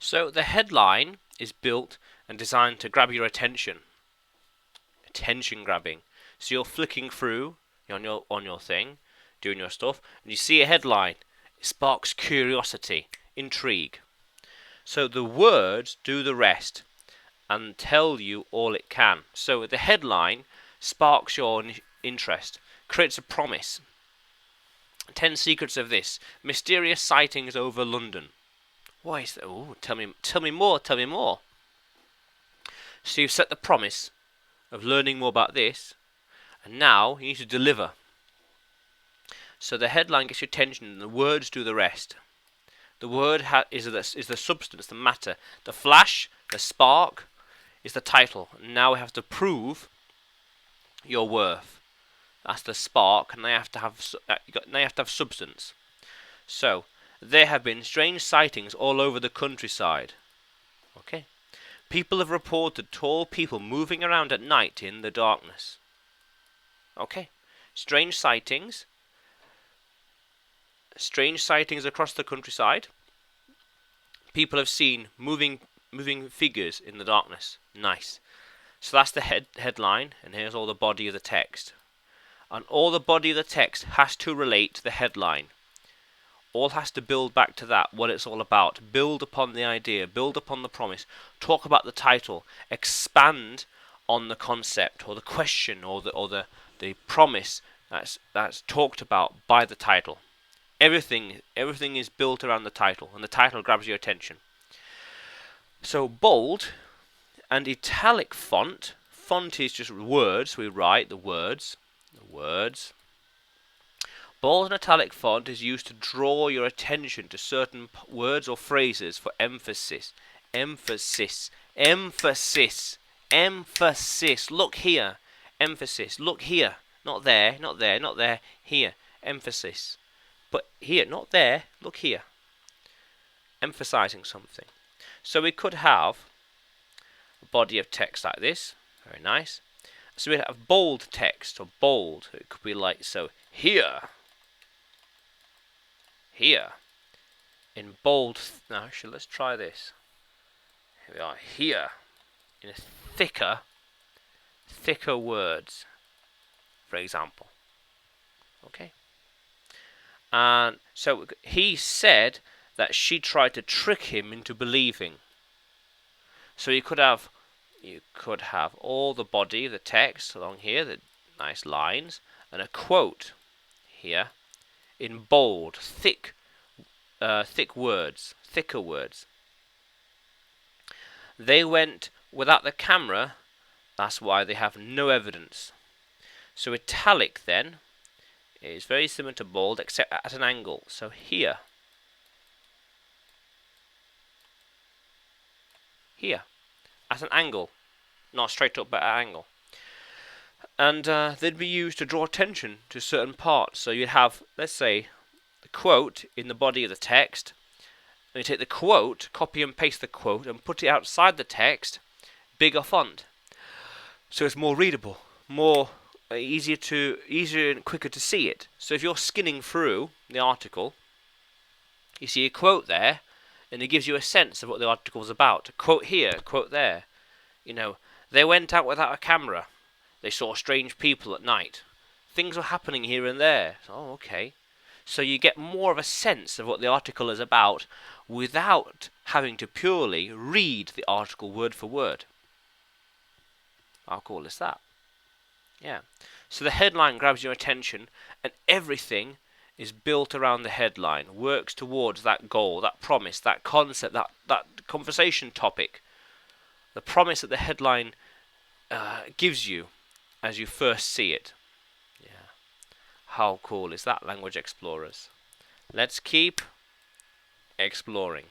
So the headline is built and designed to grab your attention. Attention grabbing. So you're flicking through on your thing, doing your stuff, and you see a headline. It sparks curiosity, intrigue. So the words do the rest and tell you all it can. So the headline sparks your interest, creates a promise. 10 secrets of this. Mysterious sightings over London. Why is that? Oh, tell me more, tell me more. So you've set the promise of learning more about this, and now you need to deliver. So the headline gets your attention, and the words do the rest. The word is the substance, the matter. The flash, the spark, is the title. And now we have to prove your worth. That's the spark, and they have to have substance. So there have been strange sightings all over the countryside. Okay. People have reported tall people moving around at night in the darkness. Okay. Strange sightings. Strange sightings across the countryside. People have seen moving figures in the darkness. Nice. So that's the headline, and here's all the body of the text. And all the body of the text has to relate to the headline. All has to build back to that, what it's all about. Build upon the idea, build upon the promise, talk about the title, expand on the concept or the question or the promise that's talked about by the title. Everything is built around the title, and the title grabs your attention. So bold and italic font is just words. We write the words. Bold and italic font is used to draw your attention to certain words or phrases for emphasis. Emphasis. Look here. Emphasis. Look here. Not there. Not there. Not there. Here. Emphasis. But here. Not there. Look here. Emphasizing something. So we could have a body of text like this. Very nice. So we have bold text, or bold. It could be like so. Here. In bold. Now, actually, let's try this. Here we are. Here. In a thicker words, for example. Okay. And so he said that she tried to trick him into believing. So you could have all the body, the text along here, the nice lines, and a quote here in bold, thicker words. They went without the camera, that's why they have no evidence. So italic then is very similar to bold, except at an angle. So here, at an angle, not straight up but at an angle. And they'd be used to draw attention to certain parts. So you'd have, let's say, the quote in the body of the text. And you take the quote, copy and paste the quote, and put it outside the text, bigger font. So it's more readable, more easier and quicker to see it. So if you're skinning through the article, you see a quote there, and it gives you a sense of what the article is about. A quote here, a quote there. You know, they went out without a camera. They saw strange people at night. Things were happening here and there. Oh, okay. So you get more of a sense of what the article is about without having to purely read the article word for word. How cool is that? Yeah. So the headline grabs your attention, and everything is built around the headline, works towards that goal, that promise, that concept, that conversation topic. The promise that the headline gives you as you first see it. Yeah. How cool is that, Language Explorers? Let's keep exploring.